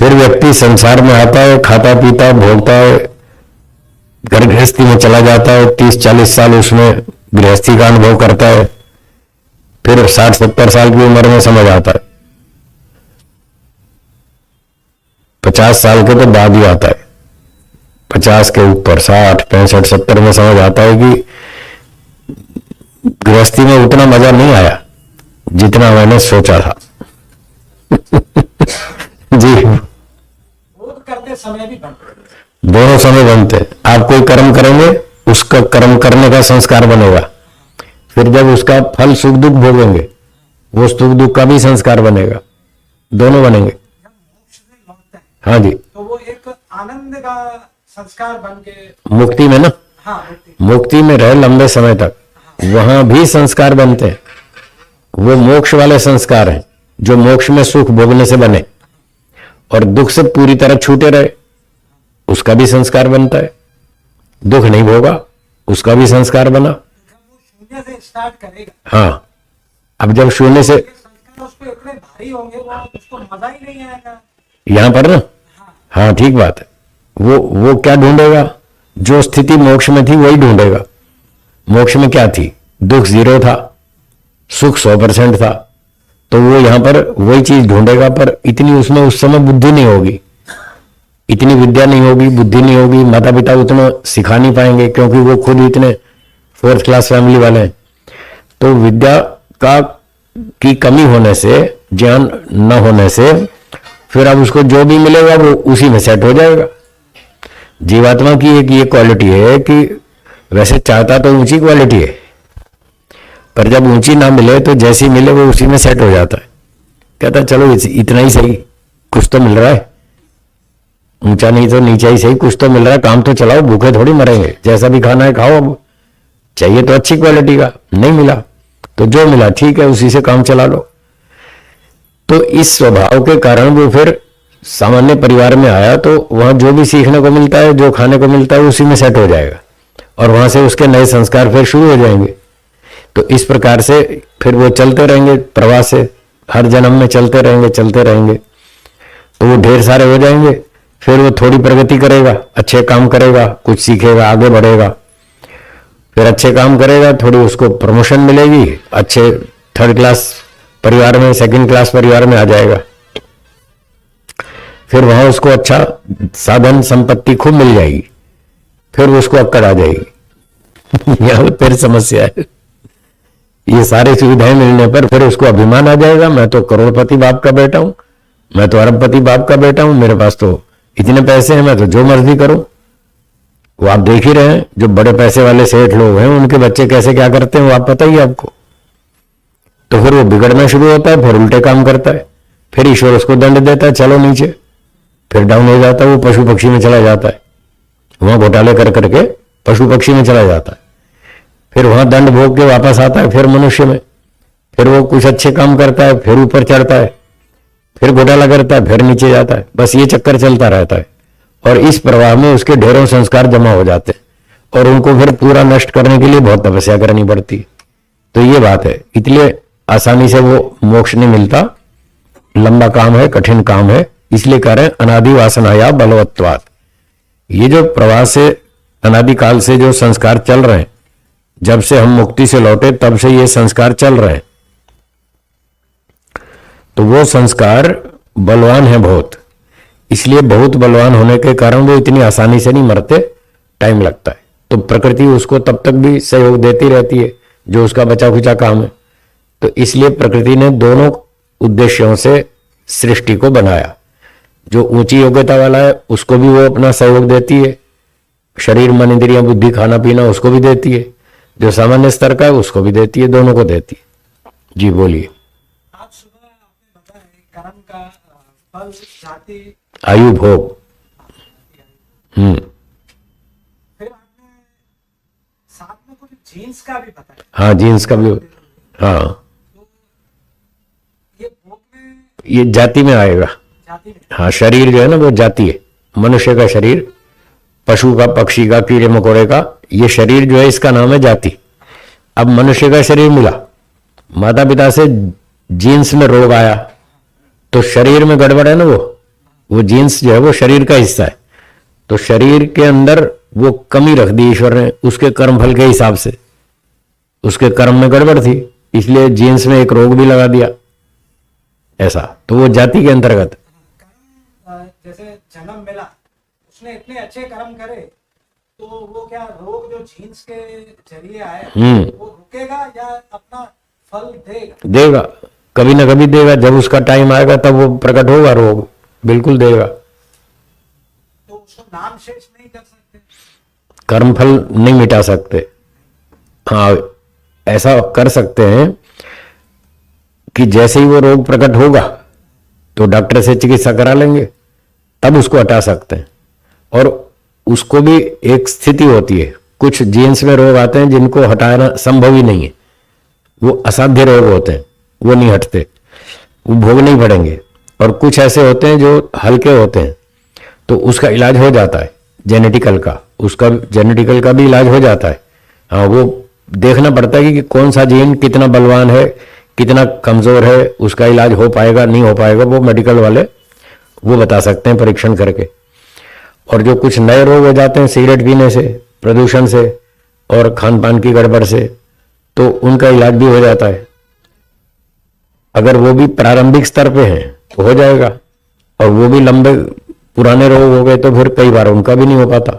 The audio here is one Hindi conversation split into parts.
फिर व्यक्ति संसार में आता है, खाता पीता भोगता है, घर गृहस्थी में चला जाता है, 30-40 साल उसमें गृहस्थी का अनुभव करता है। फिर 60-70 साल की उम्र में समझ आता है, 50 साल के तो बाद ही आता है, 50 के ऊपर 60, 65, 70 में समझ आता है कि गृहस्थी में उतना मजा नहीं आया जितना मैंने सोचा था। जी, करते समय भी बनते, दोनों समय बनते। आप कोई कर्म करेंगे, उसका कर्म करने का संस्कार बनेगा, फिर जब उसका फल सुख दुख भोगेंगे, वो सुख दुख का भी संस्कार बनेगा, दोनों बनेंगे। हाँ जी, तो वो एक आनंद का संस्कार बन के मुक्ति में ना, हाँ मुक्ति में रहे लंबे समय तक, वहां भी संस्कार बनते हैं। वो मोक्ष वाले संस्कार हैं जो मोक्ष में सुख भोगने से बने, और दुख से पूरी तरह छूटे रहे, उसका भी संस्कार बनता है। दुख नहीं भोगा, उसका भी संस्कार बना। शून्य से स्टार्ट करेगा। हाँ, अब जब शून्य से संस्कार उस पर इतने भारी होंगे, वो उसको मजा ही नहीं आएगा यहां पर ना। हाँ ठीक बात है। वो क्या ढूंढेगा? जो स्थिति मोक्ष में थी वही ढूंढेगा। मोक्ष में क्या थी? दुख 0 था, सुख 100% था, तो वो यहां पर वही चीज ढूंढेगा, पर इतनी उसमें उस समय बुद्धि नहीं होगी, इतनी विद्या नहीं होगी, बुद्धि नहीं होगी, माता पिता उतना सिखा नहीं पाएंगे क्योंकि वो खुद इतने 4th क्लास फैमिली वाले हैं। तो विद्या का की कमी होने से, ज्ञान न होने से, फिर अब उसको जो भी मिलेगा वो उसी में सेट हो जाएगा। जीवात्मा की एक ये क्वालिटी है कि वैसे चाहता तो ऊंची क्वालिटी है, पर जब ऊंची ना मिले तो जैसी मिले वो उसी में सेट हो जाता है। कहता चलो इतना ही सही, कुछ तो मिल रहा है, ऊंचा नहीं तो नीचा ही सही, कुछ तो मिल रहा है, काम तो चलाओ, भूखे थोड़ी मरेंगे, जैसा भी खाना है खाओ। अब चाहिए तो अच्छी क्वालिटी का, नहीं मिला तो जो मिला ठीक है, उसी से काम चला लो। तो इस स्वभाव के कारण वो फिर सामान्य परिवार में आया, तो वहां जो भी सीखने को मिलता है, जो खाने को मिलता है, उसी में सेट हो जाएगा, और वहां से उसके नए संस्कार फिर शुरू हो जाएंगे। तो इस प्रकार से फिर वो चलते रहेंगे प्रवाह से, हर जन्म में चलते रहेंगे, तो वो ढेर सारे हो जाएंगे। फिर वो थोड़ी प्रगति करेगा, अच्छे काम करेगा, कुछ सीखेगा, आगे बढ़ेगा, फिर अच्छे काम करेगा, थोड़ी उसको प्रमोशन मिलेगी, अच्छे 3rd क्लास परिवार में, 2nd क्लास परिवार में आ जाएगा। फिर वहां उसको अच्छा साधन संपत्ति खूब मिल जाएगी, फिर उसको अक्कड़ आ जाएगी। यहां फिर समस्या है। ये सारी सुविधाएं मिलने पर फिर उसको अभिमान आ जाएगा, मैं तो करोड़पति बाप का बेटा हूं, मैं तो अरबपति बाप का बेटा हूं, मेरे पास तो इतने पैसे हैं, मैं तो जो मर्जी करूं। वो आप देख ही रहे हैं, जो बड़े पैसे वाले सेठ लोग हैं, उनके बच्चे कैसे क्या करते हैं वो आप पता ही है आपको। तो फिर वो बिगड़ना शुरू होता है, फिर उल्टे काम करता है, फिर ईश्वर उसको दंड देता है, चलो नीचे, फिर डाउन हो जाता है, वो पशु पक्षी में चला जाता है, वहां घोटाले कर करके पशु पक्षी में चला जाता है, फिर वहां दंड भोग के वापस आता है, फिर मनुष्य में, फिर वो कुछ अच्छे काम करता है, फिर ऊपर चढ़ता है, फिर घोटाला करता है, फिर नीचे जाता है। बस ये चक्कर चलता रहता है, और इस प्रवाह में उसके ढेरों संस्कार जमा हो जाते हैं, और उनको फिर पूरा नष्ट करने के लिए बहुत तपस्या करनी पड़ती। तो ये बात है, इसलिए आसानी से वो मोक्ष नहीं मिलता, लंबा काम है, कठिन काम है। इसलिए कह रहे हैं अनादि वासनाया बलवत्वात्। ये जो प्रवाह से अनादिकाल से जो संस्कार चल रहे हैं, जब से हम मुक्ति से लौटे तब से ये संस्कार चल रहे हैं, तो वो संस्कार बलवान है बहुत। इसलिए बहुत बलवान होने के कारण वो इतनी आसानी से नहीं मरते, टाइम लगता है। तो प्रकृति उसको तब तक भी सहयोग देती रहती है जो उसका बचा खुचा काम है। तो इसलिए प्रकृति ने दोनों उद्देश्यों से सृष्टि को बनाया। जो ऊंची योग्यता वाला है उसको भी वो अपना सहयोग देती है, शरीर मन इंद्रियां बुद्धि खाना पीना उसको भी देती है, जो सामान्य स्तर का है उसको भी देती है, दोनों को देती है। जी बोलिए। आज सुबह आपने बताया कर्म का फल जाति आयु भोग। फिर आपने साथ में कुछ जीन्स का भी बताया। हाँ जीन्स का भी। हाँ तो ये भोग में, ये जाति में आएगा। जाति में, हाँ शरीर जो है ना वो जाति है। मनुष्य का शरीर, पशु का, पक्षी का, कीड़े मकोड़े का, ये शरीर जो है इसका नाम है जाति। अब मनुष्य का शरीर मिला, माता पिता से जीन्स में रोग आया तो शरीर में गड़बड़ है ना, वो वो जीन्स जो है वो शरीर का हिस्सा है, तो शरीर के अंदर वो कमी रख दी ईश्वर ने उसके कर्मफल के हिसाब से, उसके कर्म में गड़बड़ थी, इसलिए जीन्स में एक रोग भी लगा दिया ऐसा, तो वो जाति के अंतर्गत। जैसे जन्म मिला, उसने इतने अच्छे कर्म करे, तो वो क्या रोग जो जीन्स के जरिए आए वो रुकेगा या अपना फल देगा? देगा, कभी ना कभी देगा, जब उसका टाइम आएगा तब वो प्रकट होगा रोग, बिल्कुल देगा। तो उसको नाम शेष नहीं कर सकते, कर्मफल नहीं मिटा सकते। हाँ, ऐसा कर सकते हैं कि जैसे ही वो रोग प्रकट होगा तो डॉक्टर से चिकित्सा करा लेंगे, तब उसको हटा सकते हैं। और उसको भी एक स्थिति होती है, कुछ जीन्स में रोग आते हैं जिनको हटाना संभव ही नहीं है, वो असाध्य रोग होते हैं, वो नहीं हटते, वो भोगने ही पड़ेंगे। और कुछ ऐसे होते हैं जो हल्के होते हैं, तो उसका इलाज हो जाता है, जेनेटिकल का, उसका जेनेटिकल का भी इलाज हो जाता है। हाँ, वो देखना पड़ता है कि कौन सा जीन कितना बलवान है, कितना कमजोर है, उसका इलाज हो पाएगा नहीं हो पाएगा, वो मेडिकल वाले वो बता सकते हैं परीक्षण करके। और जो कुछ नए रोग हो जाते हैं सिगरेट पीने से, प्रदूषण से और खान पान की गड़बड़ से, तो उनका इलाज भी हो जाता है। अगर वो भी प्रारंभिक स्तर पे हैं तो हो जाएगा, और वो भी लंबे पुराने रोग हो गए तो फिर कई बार उनका भी नहीं हो पाता।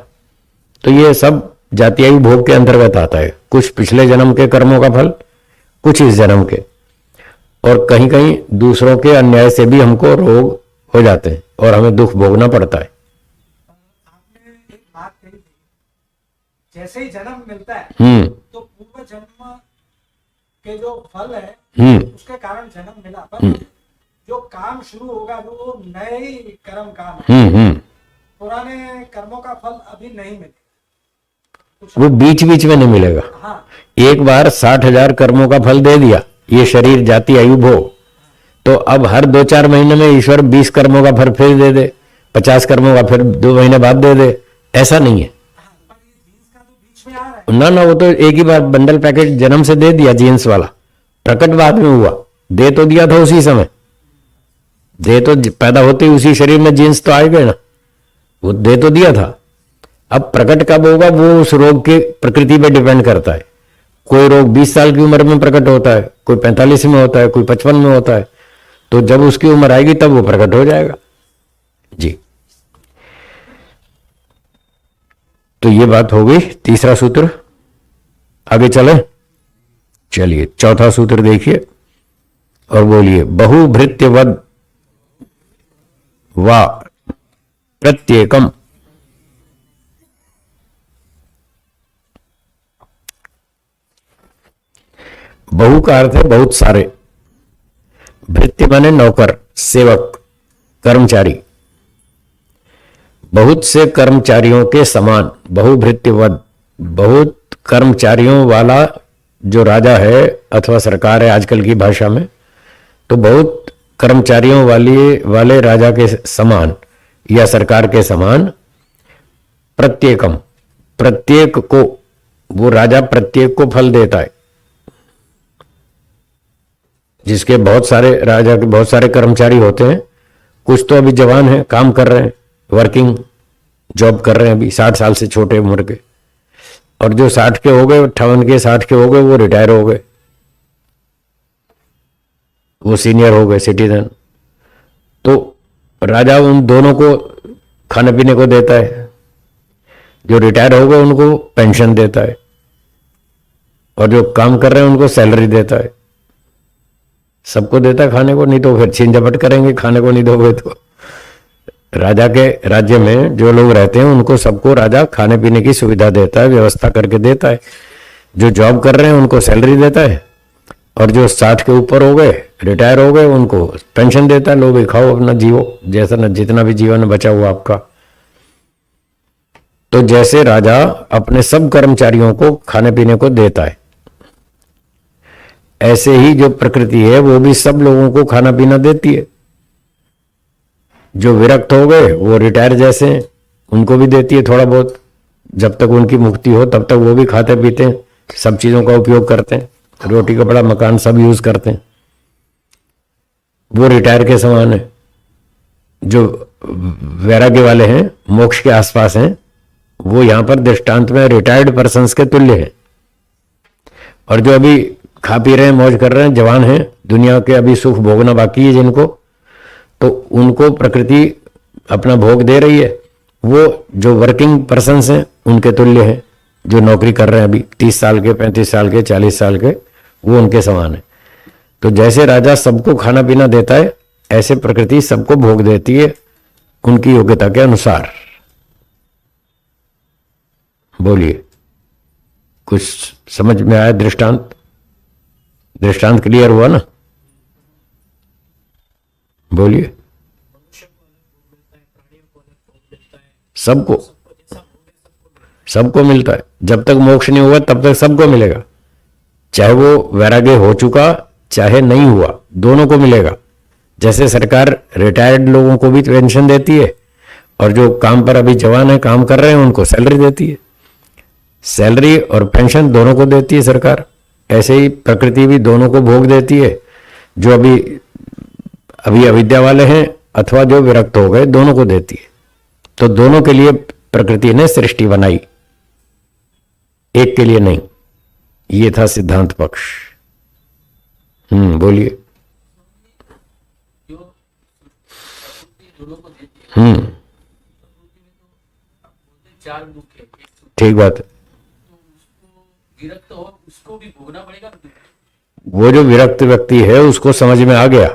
तो ये सब जातीय भोग के अंतर्गत आता है, कुछ पिछले जन्म के कर्मों का फल, कुछ इस जन्म के, और कहीं कहीं दूसरों के अन्याय से भी हमको रोग हो जाते हैं और हमें दुख भोगना पड़ता है। आपने एक बात कही थी, जैसे ही जन्म मिलता है तो पूर्व जन्म के जो फल है उसके कारण जन्म मिला, पर जो काम शुरू होगा वो नए ही कर्म काम है, पुराने कर्मों का फल अभी नहीं मिलेगा, वो बीच बीच में नहीं मिलेगा। हाँ, एक बार 60,000 कर्मों का फल दे दिया, ये शरीर जाति आयु भोग, तो अब हर 2-4 महीने में ईश्वर 20 कर्मों का फल फिर दे दे, 50 कर्मों का फिर 2 महीने बाद दे दे, ऐसा नहीं है। पर ये जीन्स का तो बीच में आ रहा है। ना ना, वो तो एक ही बार बंडल पैकेट जन्म से दे दिया जीन्स वाला, प्रकट बाद में हुआ, दे तो दिया था उसी समय, दे तो पैदा होते ही उसी शरीर में जीन्स तो आए गए ना, वो दे तो दिया था। अब प्रकट कब होगा वो उस रोग की प्रकृति पे डिपेंड करता है। कोई रोग 20 साल की उम्र में प्रकट होता है, कोई 45 में होता है, कोई 55 में होता है, तो जब उसकी उम्र आएगी तब वो प्रकट हो जाएगा जी। तो ये बात हो गई, तीसरा सूत्र। आगे चले, चलिए चौथा सूत्र देखिए और बोलिए, बहुभृत्यवद वा प्रत्येकम। बहु का अर्थ है बहुत सारे, भृत्य माने नौकर, सेवक, कर्मचारी, बहुत से कर्मचारियों के समान, बहुभृत्यवद, बहुत कर्मचारियों वाला जो राजा है अथवा सरकार है आजकल की भाषा में, तो बहुत कर्मचारियों वाले राजा के समान या सरकार के समान, प्रत्येकम, प्रत्येक को, वो राजा प्रत्येक को फल देता है। जिसके बहुत सारे राजा के बहुत सारे कर्मचारी होते हैं, कुछ तो अभी जवान हैं, काम कर रहे हैं, वर्किंग जॉब कर रहे हैं अभी 60 साल से छोटे उम्र के, और जो 60 के हो गए, 58 के 60 के हो गए, वो रिटायर हो गए, वो सीनियर हो गए, सिटीजन। तो राजा उन दोनों को खाने पीने को देता है, जो रिटायर हो गए उनको पेंशन देता है, और जो काम कर रहे हैं उनको सैलरी देता है, सबको देता है खाने को, नहीं तो फिर छीन झपट करेंगे, खाने को नहीं दोगे तो। राजा के राज्य में जो लोग रहते हैं उनको सबको राजा खाने पीने की सुविधा देता है, व्यवस्था करके देता है। जो जॉब कर रहे हैं उनको सैलरी देता है, और जो 60 के ऊपर हो गए, रिटायर हो गए, उनको पेंशन देता है, लो भाई खाओ अपना जीवो, जैसा न जितना भी जीवन बचा हुआ आपका। तो जैसे राजा अपने सब कर्मचारियों को खाने पीने को देता है, ऐसे ही जो प्रकृति है वो भी सब लोगों को खाना पीना देती है। जो विरक्त हो गए वो रिटायर जैसे हैं, उनको भी देती है थोड़ा बहुत, जब तक उनकी मुक्ति हो तब तक वो भी खाते पीते हैं, सब चीजों का उपयोग करते हैं, रोटी कपड़ा मकान सब यूज करते हैं, वो रिटायर के समान है। जो वैराग्य वाले हैं, मोक्ष के आसपास हैं, वो यहां पर दृष्टांत में रिटायर्ड पर्सन्स के तुल्य है। और जो अभी खा पी रहे हैं, मौज कर रहे हैं, जवान हैं, दुनिया के अभी सुख भोगना बाकी है जिनको, तो उनको प्रकृति अपना भोग दे रही है। वो जो वर्किंग पर्सन्स हैं उनके तुल्य है, जो नौकरी कर रहे हैं अभी 30 साल के, 35 साल के, 40 साल के, वो उनके समान है। तो जैसे राजा सबको खाना पीना देता है, ऐसे प्रकृति सबको भोग देती है उनकी योग्यता के अनुसार। बोलिए, कुछ समझ में आया? दृष्टांत क्लियर हुआ ना? बोलिए। सबको मिलता है। जब तक मोक्ष नहीं हुआ तब तक सबको मिलेगा, चाहे वो वैराग्य हो चुका चाहे नहीं हुआ, दोनों को मिलेगा। जैसे सरकार रिटायर्ड लोगों को भी पेंशन देती है, और जो काम पर अभी जवान है, काम कर रहे हैं, उनको सैलरी देती है। सैलरी और पेंशन दोनों को देती है सरकार। ऐसे ही प्रकृति भी दोनों को भोग देती है। जो अभी अविद्या वाले हैं अथवा जो विरक्त हो गए, दोनों को देती है। तो दोनों के लिए प्रकृति ने सृष्टि बनाई, एक के लिए नहीं। ये था सिद्धांत पक्ष। बोलिए। ठीक बात है। विरक्त हो उसको भी भोगना पड़ेगा। वो जो विरक्त व्यक्ति है उसको समझ में आ गया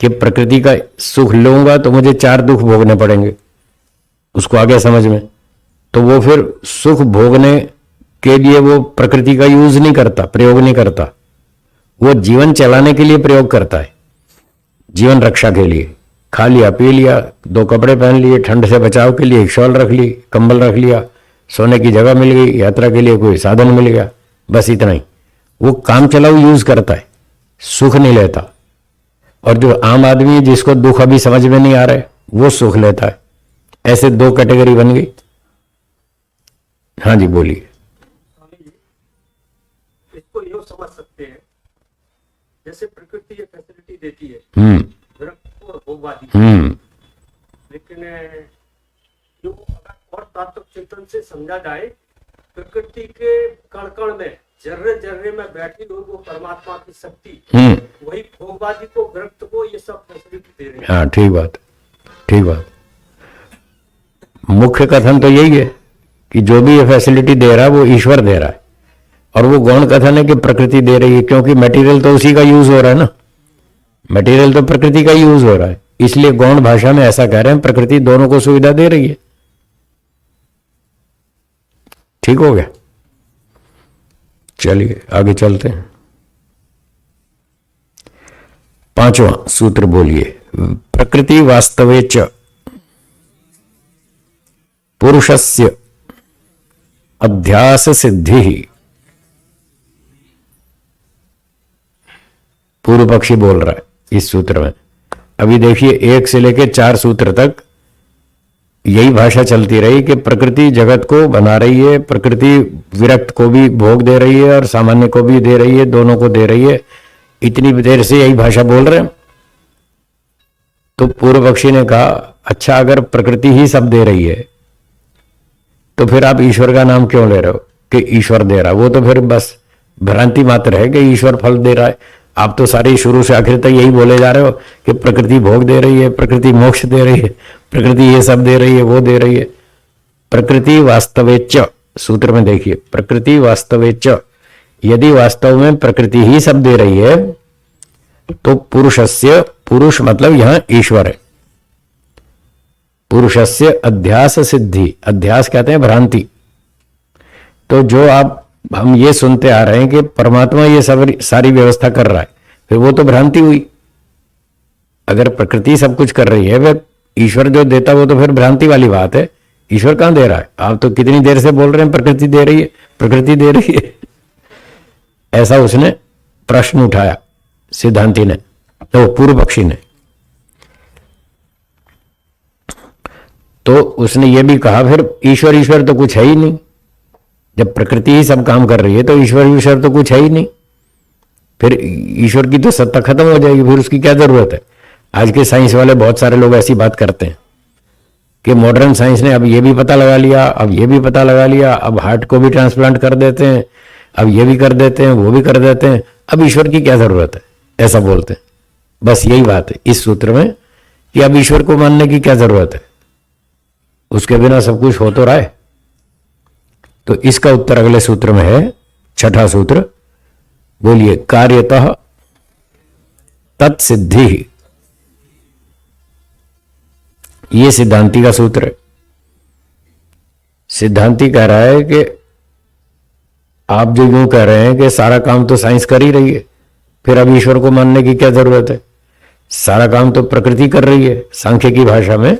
कि प्रकृति का सुख लूंगा तो मुझे 4 दुख भोगने पड़ेंगे, उसको आ गया समझ में। तो वो फिर सुख भोगने के लिए वो प्रकृति का यूज नहीं करता, प्रयोग नहीं करता। वो जीवन चलाने के लिए प्रयोग करता है, जीवन रक्षा के लिए। खा लिया, पी लिया, 2 कपड़े पहन लिए, ठंड से बचाव के लिए एक शॉल रख ली, कंबल रख लिया, सोने की जगह मिल गई, यात्रा के लिए कोई साधन मिल गया, बस इतना ही। वो काम चलाऊ यूज करता है, सुख नहीं लेता। और जो आम आदमी जिसको दुख अभी समझ में नहीं आ रहा है, वो सुख लेता है। ऐसे 2 कैटेगरी बन गई। हाँ जी, बोलिए। इसको यूं समझ सकते हैं, जैसे प्रकृति ये फैसिलिटी देती है विरक्त और भोगवादी, लेकिन जो अगर और तात्विक चिंतन से समझा जाए, प्रकृति के कण कण में, जर्रे जर्रे में बैठी हुई वो परमात्मा की शक्ति, वही भोगवादी को, विरक्त को ये सब फैसिलिटी दे रही है। हाँ, ठीक बात, ठीक बात। मुख्य कथन तो यही है कि जो भी ये फैसिलिटी दे रहा है वो ईश्वर दे रहा है। और वो गौण कथन है कि प्रकृति दे रही है, क्योंकि मटेरियल तो उसी का यूज हो रहा है ना, मटेरियल तो प्रकृति का यूज हो रहा है। इसलिए गौण भाषा में ऐसा कह रहे हैं, प्रकृति दोनों को सुविधा दे रही है। ठीक हो गया? चलिए आगे चलते हैं। 5वां सूत्र बोलिए। प्रकृति वास्तवे च पुरुषस्य अध्यास सिद्धि। पूर्व पक्षी बोल रहा है इस सूत्र में। अभी देखिए 1 से लेकर 4 सूत्र तक यही भाषा चलती रही कि प्रकृति जगत को बना रही है, प्रकृति विरक्त को भी भोग दे रही है और सामान्य को भी दे रही है, दोनों को दे रही है। इतनी देर से यही भाषा बोल रहे हैं। तो पूर्व पक्षी ने कहा, अच्छा अगर प्रकृति ही सब दे रही है तो फिर आप ईश्वर का नाम क्यों ले रहे हो कि ईश्वर दे रहा है? वो तो फिर बस भ्रांति मात्र है कि ईश्वर फल दे रहा है। आप तो सारे शुरू से आखिर तक यही बोले जा रहे हो कि प्रकृति भोग दे रही है, प्रकृति मोक्ष दे रही है, प्रकृति ये सब दे रही है, वो दे रही है। प्रकृति वास्तवेच, सूत्र में देखिए, प्रकृति वास्तवेच, यदि वास्तव में प्रकृति ही सब दे रही है तो पुरुषस्य, पुरुष मतलब यहां ईश्वर है, पुरुषस्य अध्यास सिद्धि, अध्यास कहते हैं भ्रांति। तो जो हम ये सुनते आ रहे हैं कि परमात्मा ये सब सारी व्यवस्था कर रहा है, फिर वो तो भ्रांति हुई। अगर प्रकृति सब कुछ कर रही है, वह ईश्वर जो देता वो तो फिर भ्रांति वाली बात है। ईश्वर कहां दे रहा है? आप तो कितनी देर से बोल रहे हैं प्रकृति दे रही है, प्रकृति दे रही है। ऐसा उसने प्रश्न उठाया सिद्धांति ने, तो पूर्व पक्षी ने। तो उसने ये भी कहा फिर ईश्वर ईश्वर तो कुछ है ही नहीं। जब प्रकृति ही सब काम कर रही है तो ईश्वर ईश्वर तो कुछ है ही नहीं, फिर ईश्वर की तो सत्ता खत्म हो जाएगी, फिर उसकी क्या जरूरत है? आज के साइंस वाले बहुत सारे लोग ऐसी बात करते हैं कि मॉडर्न साइंस ने अब ये भी पता लगा लिया, अब ये भी पता लगा लिया, अब हार्ट को भी ट्रांसप्लांट कर देते हैं, अब ये भी कर देते हैं, वो भी कर देते हैं, अब ईश्वर की क्या जरूरत है, ऐसा बोलते हैं। बस यही बात है इस सूत्र में कि अब ईश्वर को मानने की क्या जरूरत है, उसके बिना सब कुछ हो तो रहा है। तो इसका उत्तर अगले सूत्र में है, छठा सूत्र। बोलिए, कार्यतः तत्सिद्धि। ये सिद्धांति का सूत्र है। सिद्धांति कह रहा है कि आप जो यूं कह रहे हैं कि सारा काम तो साइंस कर ही रही है, फिर अब ईश्वर को मानने की क्या जरूरत है, सारा काम तो प्रकृति कर रही है। सांख्य की भाषा में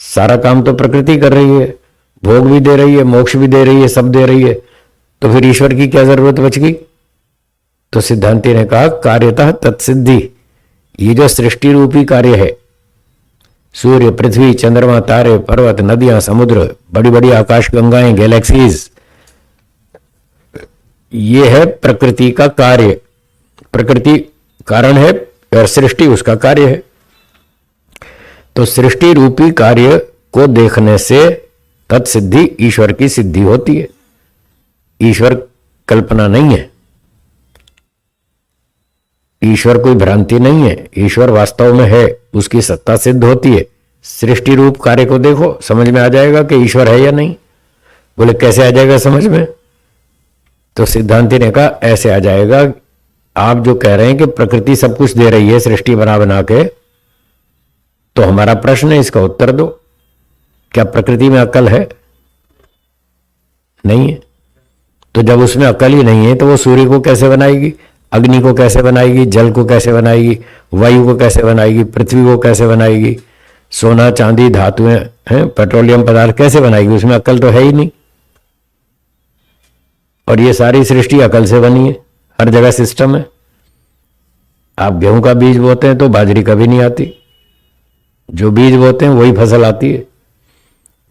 सारा काम तो प्रकृति कर रही है, भोग भी दे रही है, मोक्ष भी दे रही है, सब दे रही है, तो फिर ईश्वर की क्या जरूरत बच गई। तो सिद्धांति ने कहा, कार्यतः तत्सिद्धि। ये जो सृष्टि रूपी कार्य है, सूर्य, पृथ्वी, चंद्रमा, तारे, पर्वत, नदियां, समुद्र, बड़ी बड़ी आकाश गंगाएं, गैलेक्सीज, ये है प्रकृति का कार्य। प्रकृति कारण है और सृष्टि उसका कार्य है। तो सृष्टि रूपी कार्य को देखने से तत्सिद्धि, ईश्वर की सिद्धि होती है। ईश्वर कल्पना नहीं है, ईश्वर कोई भ्रांति नहीं है, ईश्वर वास्तव में है, उसकी सत्ता सिद्ध होती है। सृष्टि रूप कार्य को देखो, समझ में आ जाएगा कि ईश्वर है या नहीं। बोले कैसे आ जाएगा समझ में? तो सिद्धांति ने कहा ऐसे आ जाएगा। आप जो कह रहे हैं कि प्रकृति सब कुछ दे रही है सृष्टि बना बना के, तो हमारा प्रश्न है, इसका उत्तर दो। क्या प्रकृति में अकल है? नहीं है। तो जब उसमें अकल ही नहीं है तो वो सूर्य को कैसे बनाएगी, अग्नि को कैसे बनाएगी, जल को कैसे बनाएगी, वायु को कैसे बनाएगी, पृथ्वी को कैसे बनाएगी, सोना चांदी धातुएं हैं, पेट्रोलियम पदार्थ कैसे बनाएगी? उसमें अकल तो है ही नहीं। और ये सारी सृष्टि अकल से बनी है, हर जगह सिस्टम है। आप गेहूं का बीज बोते हैं तो बाजरी कभी नहीं आती, जो बीज बोते हैं वही फसल आती है।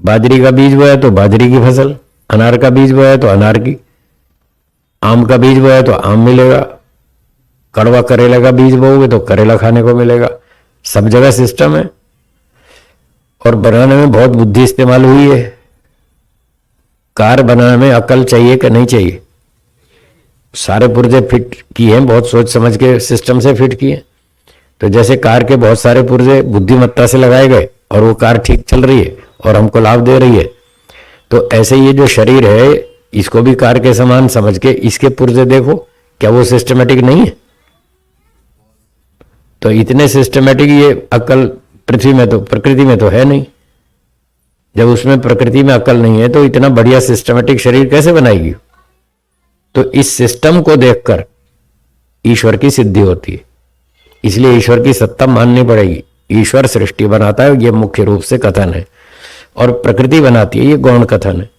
बाजरी का बीज बोया तो बाजरी की फसल, अनार का बीज बोया तो अनार की, आम का बीज बोया तो आम मिलेगा, कड़वा करेला का बीज बोओगे तो करेला खाने को मिलेगा। सब जगह सिस्टम है। और बनाने में बहुत बुद्धि इस्तेमाल हुई है। कार बनाने में अकल चाहिए कि नहीं चाहिए? सारे पुर्जे फिट किए हैं, बहुत सोच समझ के सिस्टम से फिट किए। तो जैसे कार के बहुत सारे पुर्जे बुद्धिमत्ता से लगाए गए और वो कार ठीक चल रही है और हमको लाभ दे रही है, तो ऐसे ये जो शरीर है इसको भी कार के समान समझ के इसके पुर्जे देखो, क्या वो सिस्टमेटिक नहीं है? तो इतने सिस्टमेटिक ये अकल पृथ्वी में तो प्रकृति में तो है नहीं। जब उसमें प्रकृति में अकल नहीं है तो इतना बढ़िया सिस्टमेटिक शरीर कैसे बनाएगी? तो इस सिस्टम को देखकर ईश्वर की सिद्धि होती है। इसलिए ईश्वर की सत्ता माननी पड़ेगी। ईश्वर सृष्टि बनाता है, ये मुख्य रूप से कथन है, और प्रकृति बनाती है, ये गौण कथन है।